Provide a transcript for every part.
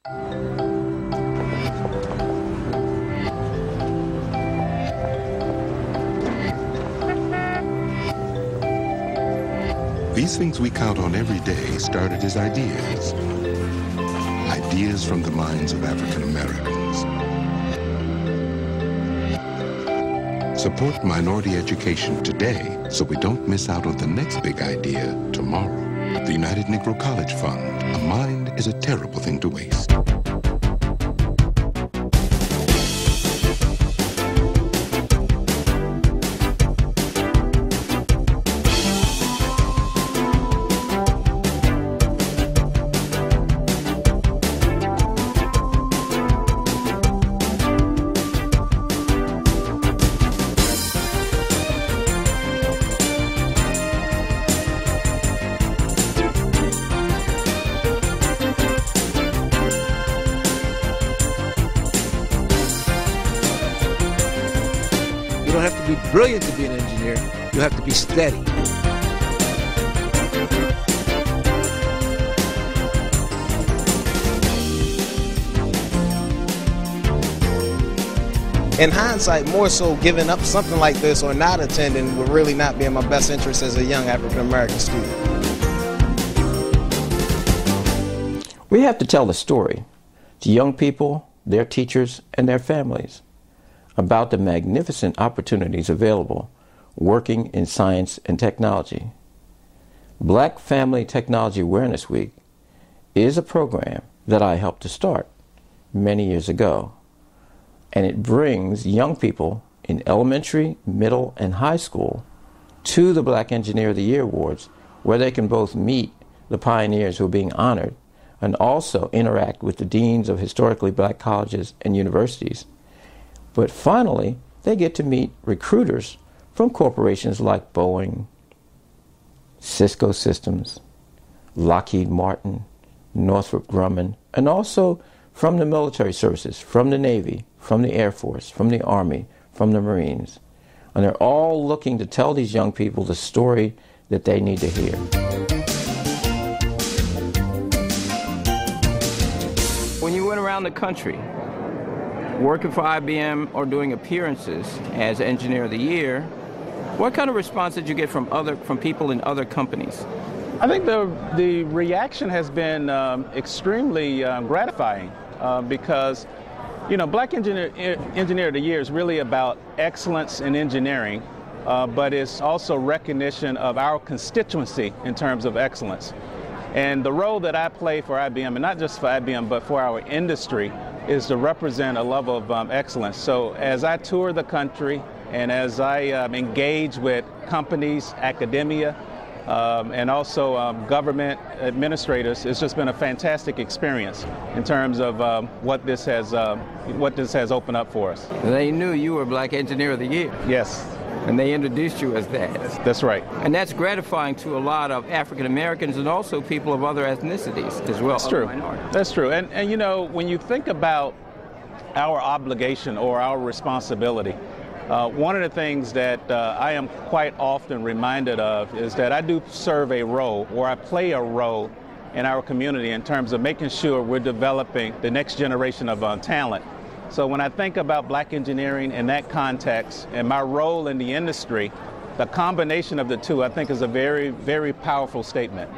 These things we count on every day started as ideas. Ideas from the minds of African Americans. Support minority education today so we don't miss out on the next big idea tomorrow. The United Negro College Fund. A mind is a terrible thing to waste. You don't have to be brilliant to be an engineer. You have to be steady. In hindsight, more so giving up something like this or not attending would really not be in my best interest as a young African-American student. We have to tell the story to young people, their teachers, and their families about the magnificent opportunities available working in science and technology. Black Family Technology Awareness Week is a program that I helped to start many years ago, and it brings young people in elementary, middle, and high school to the Black Engineer of the Year Awards, where they can both meet the pioneers who are being honored and also interact with the deans of historically black colleges and universities. But finally, they get to meet recruiters from corporations like Boeing, Cisco Systems, Lockheed Martin, Northrop Grumman, and also from the military services, from the Navy, from the Air Force, from the Army, from the Marines. And they're all looking to tell these young people the story that they need to hear. When you went around the country, working for IBM or doing appearances as Engineer of the Year, what kind of response did you get from people in other companies? I think the reaction has been extremely gratifying because, you know, Black Engineer of the Year is really about excellence in engineering, but it's also recognition of our constituency in terms of excellence. And the role that I play for IBM, and not just for IBM, but for our industry, is to represent a level of excellence. So as I tour the country and as I engage with companies, academia, and also government administrators, it's just been a fantastic experience in terms of what this has opened up for us. They knew you were Black Engineer of the Year. Yes. And they introduced you as that. That's right. And that's gratifying to a lot of African Americans and also people of other ethnicities as well. That's true. That's true. And you know, when you think about our obligation or our responsibility, one of the things that I am quite often reminded of is that I do serve a role, or I play a role in our community in terms of making sure we're developing the next generation of talent. So when I think about black engineering in that context and my role in the industry, the combination of the two, I think, is a very, very powerful statement.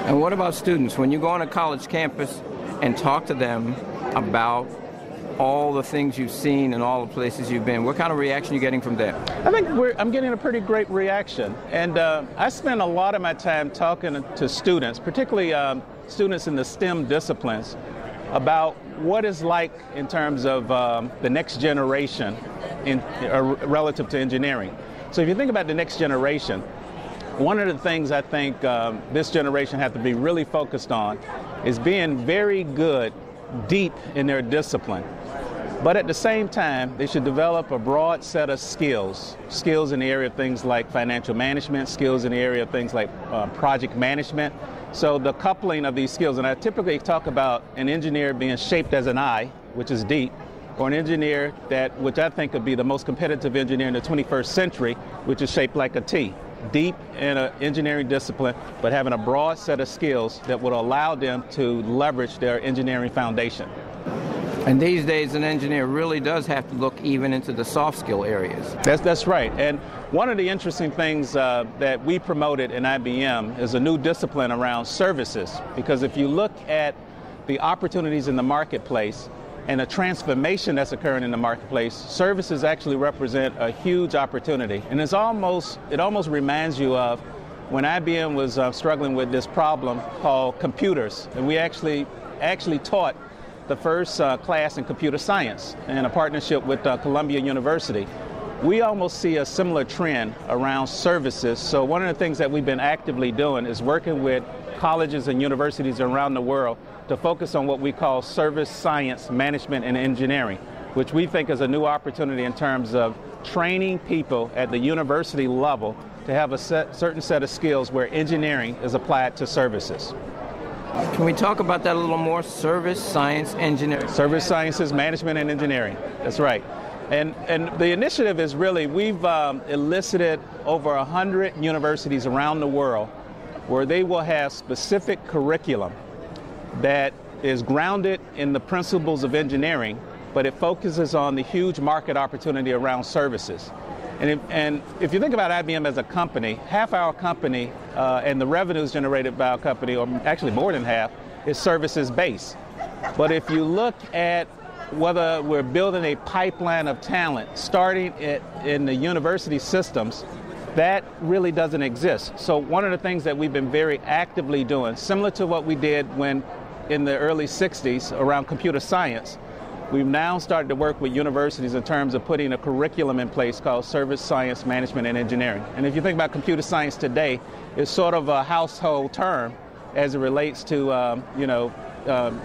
And what about students? When you go on a college campus and talk to them about all the things you've seen and all the places you've been, what kind of reaction are you getting from them? I think I'm getting a pretty great reaction. And I spend a lot of my time talking to students, particularly students in the STEM disciplines, about what it's like in terms of the next generation relative to engineering. So if you think about the next generation, one of the things I think this generation has to be really focused on is being very good, deep in their discipline. But at the same time, they should develop a broad set of skills in the area of things like financial management, skills in the area of things like project management. So the coupling of these skills, and I typically talk about an engineer being shaped as an I, which is deep, or an engineer which I think would be the most competitive engineer in the 21st century, which is shaped like a T. deep in an engineering discipline, but having a broad set of skills that would allow them to leverage their engineering foundation. And these days, an engineer really does have to look even into the soft skill areas. That's right. And one of the interesting things that we promoted in IBM is a new discipline around services. Because if you look at the opportunities in the marketplace and the transformation that's occurring in the marketplace, services actually represent a huge opportunity. And it almost reminds you of when IBM was struggling with this problem called computers. And we actually taught the first class in computer science in a partnership with Columbia University. We almost see a similar trend around services. So one of the things that we've been actively doing is working with colleges and universities around the world to focus on what we call service science management and engineering, which we think is a new opportunity in terms of training people at the university level to have a certain set of skills where engineering is applied to services. Can we talk about that a little more? Service, science, engineering. Service sciences, management, and engineering. That's right. And the initiative is really, we've elicited over 100 universities around the world where they will have specific curriculum that is grounded in the principles of engineering, but it focuses on the huge market opportunity around services. And if you think about IBM as a company, half our company and the revenues generated by our company, or actually more than half, is services based. But if you look at whether we're building a pipeline of talent starting in the university systems, that really doesn't exist. So one of the things that we've been very actively doing, similar to what we did when in the early 60s around computer science, we've now started to work with universities in terms of putting a curriculum in place called Service Science Management and Engineering. And if you think about computer science today, it's sort of a household term as it relates to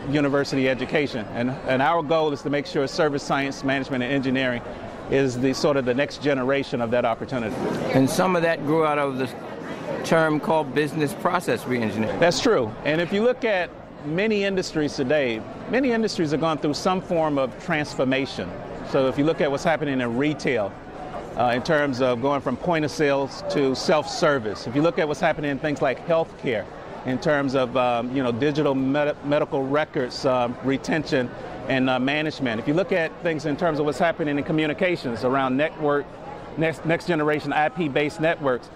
university education. And our goal is to make sure Service Science Management and Engineering is the sort of the next generation of that opportunity. And some of that grew out of the term called business process reengineering. That's true. And if you look at many industries today, many industries are going through some form of transformation. So if you look at what's happening in retail, in terms of going from point of sales to self-service, if you look at what's happening in things like healthcare, in terms of digital medical records retention and management, if you look at things in terms of what's happening in communications around next generation IP-based networks,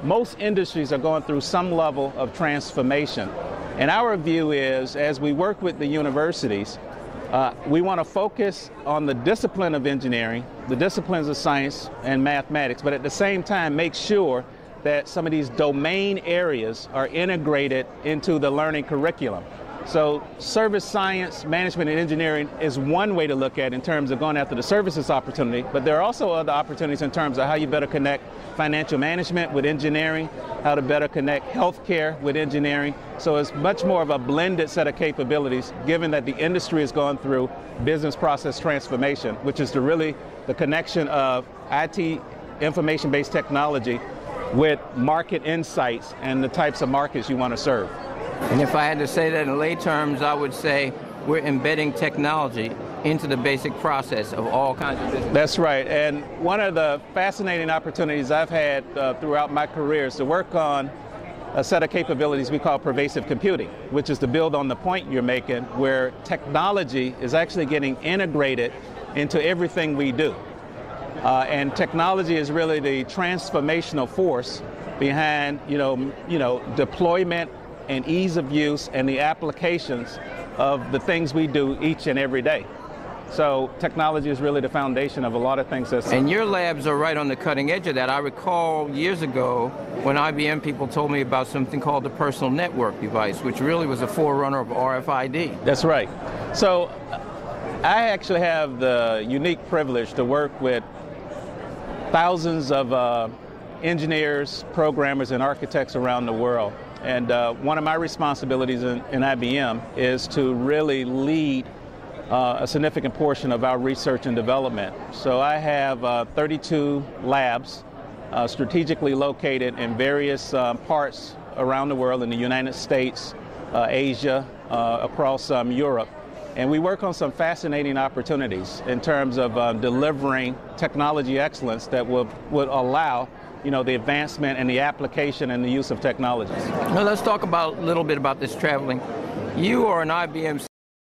most industries are going through some level of transformation. And our view is, as we work with the universities, we want to focus on the discipline of engineering, the disciplines of science and mathematics, but at the same time make sure that some of these domain areas are integrated into the learning curriculum. So service science, management, and engineering is one way to look at it in terms of going after the services opportunity, but there are also other opportunities in terms of how you better connect financial management with engineering, how to better connect healthcare with engineering. So it's much more of a blended set of capabilities, given that the industry is going through business process transformation, which is the connection of IT, information-based technology, with market insights and the types of markets you want to serve. And if I had to say that in lay terms, I would say we're embedding technology into the basic process of all kinds of business. That's right. And one of the fascinating opportunities I've had throughout my career is to work on a set of capabilities we call pervasive computing, which is to build on the point you're making, where technology is actually getting integrated into everything we do. And technology is really the transformational force behind, deployment and ease of use and the applications of the things we do each and every day. So technology is really the foundation of a lot of things. And your labs are right on the cutting edge of that. I recall years ago when IBM people told me about something called the personal network device, which really was a forerunner of RFID. That's right. So I actually have the unique privilege to work with thousands of engineers, programmers, and architects around the world. And one of my responsibilities in IBM is to really lead a significant portion of our research and development. So I have 32 labs strategically located in various parts around the world, in the United States, Asia, across Europe. And we work on some fascinating opportunities in terms of delivering technology excellence that would allow you know, the advancement and the application and the use of technologies. Now let's talk about a little bit about this traveling. You are an IBM